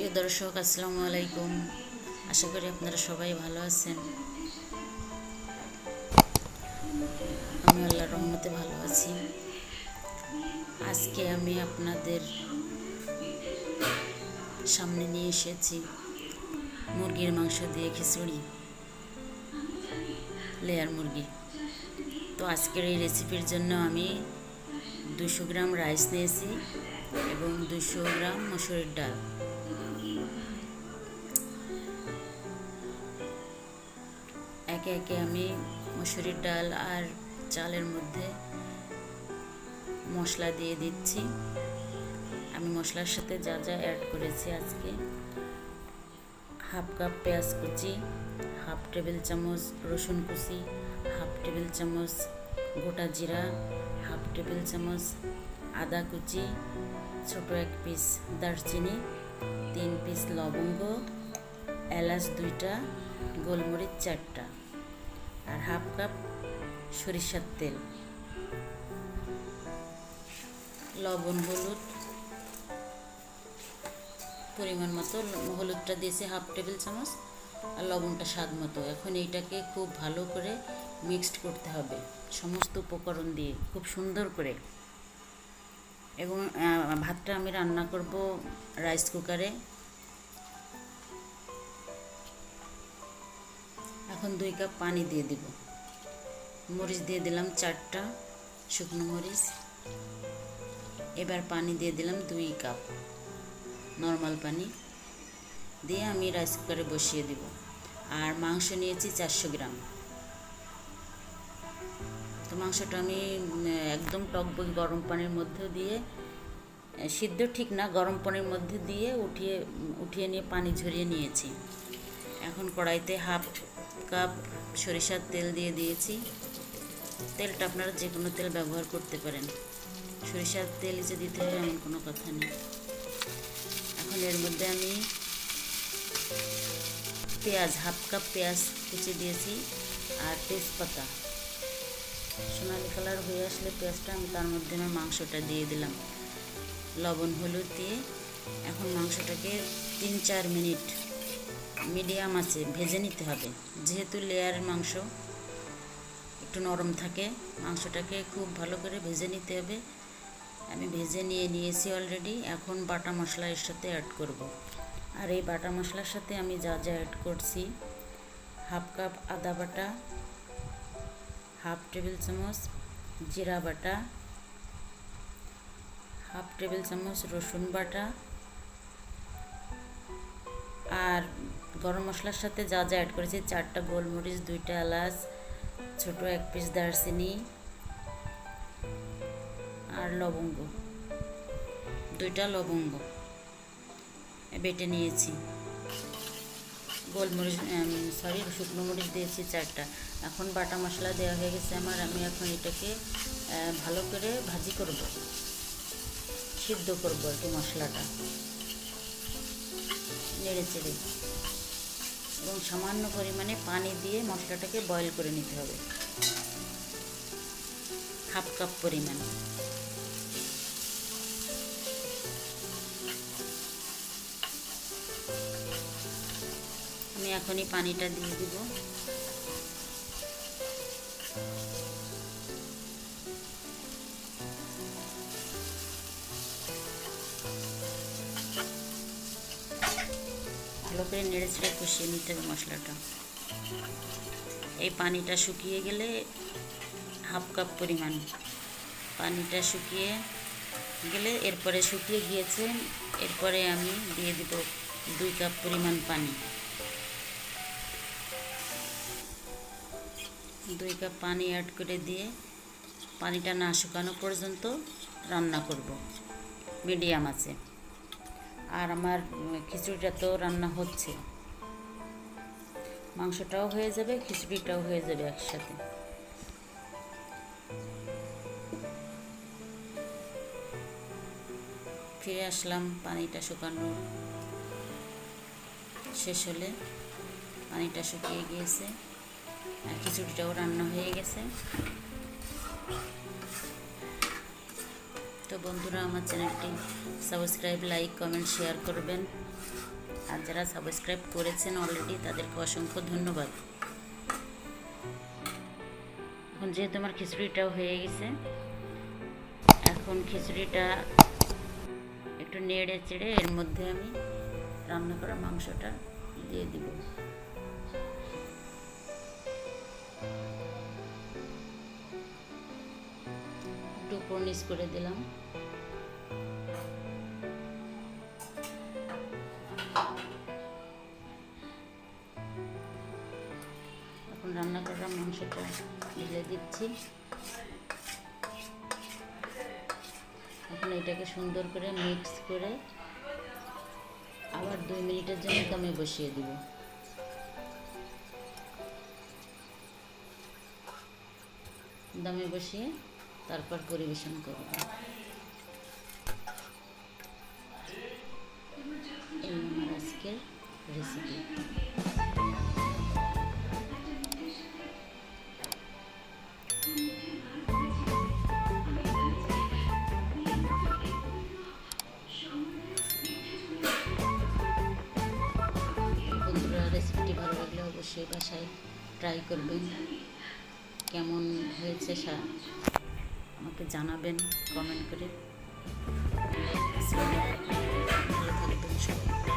প্রিয় দর্শক, আসসালামু আলাইকুম। আশা করি আপনারা সবাই ভালো আছেন। আমি আল্লাহর রহমতে ভালো আছি। আজকে আমি আপনাদের সামনে নিয়ে এসেছি মুরগির মাংস দিয়ে খিচুড়ি, লেয়ার মুরগি। তো আজকের এই রেসিপির জন্য আমি 200 গ্রাম রাইস নিয়েছি এবং 200 গ্রাম মসুরের ডাল। একে একে আমি মসুরির ডাল আর চালের মধ্যে মশলা দিয়ে দিচ্ছি। আমি মশলার সাথে যা যা অ্যাড করেছি আজকে: হাফ কাপ পেঁয়াজ কুচি, হাফ টেবিল চামচ রসুন কুচি, হাফ টেবিল চামচ গোটা জিরা, হাফ টেবিল চামচ আদা কুচি, ছোট 1 পিস দারচিনি, 3 পিস লবঙ্গ, এলাচ 2টা, গোলমরিচ 4টা, আর হাফ কাপ সরিষার তেল, লবণ হলুদ পরিমাণ মতো। হলুদটা দিয়েছি হাফ টেবিল চামচ আর লবণটা স্বাদ মতো। এখন এইটাকে খুব ভালো করে মিক্সড করতে হবে সমস্ত উপকরণ দিয়ে, খুব সুন্দর করে। এবং ভাতটা আমি রান্না করব রাইস কুকারে। এখন 2 কাপ পানি দিয়ে দিব। মরিচ দিয়ে দিলাম 4টা শুকনো মরিচ। এবার পানি দিয়ে দিলাম 2 কাপ নর্মাল পানি দিয়ে আমি রাইস কুকারে বসিয়ে দিব। আর মাংস নিয়েছি 400 গ্রাম। তো মাংসটা আমি একদম টকবক গরম পানির মধ্যে দিয়ে, সিদ্ধ ঠিক না, গরম পানির মধ্যে দিয়ে উঠিয়ে নিয়ে পানি ঝরিয়ে নিয়েছি। এখন কড়াইতে হাফ কাপ সরিষার তেল দিয়ে দিয়েছি। তেলটা আপনারা যে কোনো তেল ব্যবহার করতে পারেন, সরিষার তেলই যে দিতে হবে এমন কোনো কথা নেই। এখন এর মধ্যে আমি পেঁয়াজ, হাফ কাপ পেঁয়াজ কুচি দিয়েছি আর তেজপাতা। সোনালি কালার হয়ে আসলে পেঁয়াজটা আমি তার মধ্যে আমার মাংসটা দিয়ে দিলাম, লবণ হলুদ দিয়ে। এখন মাংসটাকে 3-4 মিনিট মিডিয়াম আঁচে ভেজে নিতে হবে। যেহেতু লেয়ারের মাংস একটু নরম থাকে, মাংসটাকে খুব ভালো করে ভেজে নিতে হবে। আমি ভেজে নিয়েছি অলরেডি। এখন বাটা মশলা এর সাথে অ্যাড করব। আর এই বাটা মশলার সাথে আমি যা যা অ্যাড করছি: হাফ কাপ আদা বাটা, হাফ টেবিল চামচ জিরা বাটা, হাফ টেবিল চামচ রসুন বাটা। আর গরম মশলার সাথে যা যা অ্যাড করেছি: 4টা গোলমরিচ, 2টা এলাচ, ছোট 1 পিস দারচিনি আর লবঙ্গ, 2টা লবঙ্গ বেটে নিয়েছি। শুকনো মরিচ দিয়েছি 4টা। এখন বাটা মশলা দেওয়া হয়ে গেছে আমার। আমি এখন এটাকে ভালো করে ভাজি করব, সিদ্ধ করব আর কি মশলাটা নেড়ে চেড়ে, এবং সামান্য পরিমাণে পানি দিয়ে মশলাটাকে বয়েল করে নিতে হবে, হাফ কাপ পরিমাণ। আমি এখনই পানিটা দিয়ে দিব। ভালো করে নেড়ে চেড়ে কষিয়ে নিতে হবে মশলাটা। এই পানিটা শুকিয়ে গেলে, হাফ কাপ পরিমাণ পানিটা শুকিয়ে গেলে, এরপরে শুকিয়ে গিয়েছে, এরপরে আমি দিয়ে দিব 2 কাপ পরিমাণ পানি। 2 কাপ পানি অ্যাড করে দিয়ে পানিটা না শুকানো পর্যন্ত রান্না করব মিডিয়াম আছে। আর আমার খিচুড়িটা তো রান্না হচ্ছে, মাংসটাও হয়ে যাবে, খিচুড়িটাও হয়ে যাবে একসাথে। ফিরে আসলাম পানিটা শুকানো শেষ হলে। পানিটা শুকিয়ে গিয়েছে আর খিচুড়িটাও রান্না হয়ে গেছে। তো বন্ধুরা, আমার চ্যানেলটি সাবস্ক্রাইব, লাইক, কমেন্ট, শেয়ার করবেন। আর যারা সাবস্ক্রাইব করেছেন অলরেডি তাদেরকে অসংখ্য ধন্যবাদ। এখন যেহেতু আমার খিচুড়িটাও হয়ে গেছে, এখন খিচুড়িটা একটু নেড়ে চেড়ে এর মধ্যে আমি রান্না করা মাংসটা দিয়ে দিব। একটু কর্নিশ করে দিলাম। এখন রান্না করা মাংসটা ঢেলে দিচ্ছি। এখন এটাকে সুন্দর করে মিক্স করে আবার 2 মিনিটের জন্য দমে বসিয়ে দিব। দমে বসিয়ে তারপর পরিবেশন করব। এই আমার আজকের রেসিপি। বন্ধুরা, রেসিপিটি ভালো লাগলে অবশ্যই বাসায় ট্রাই করবেন। কেমন হয়েছে আমাকে জানাবেন কমেন্ট করে। ভালো থাকবেন সবাই।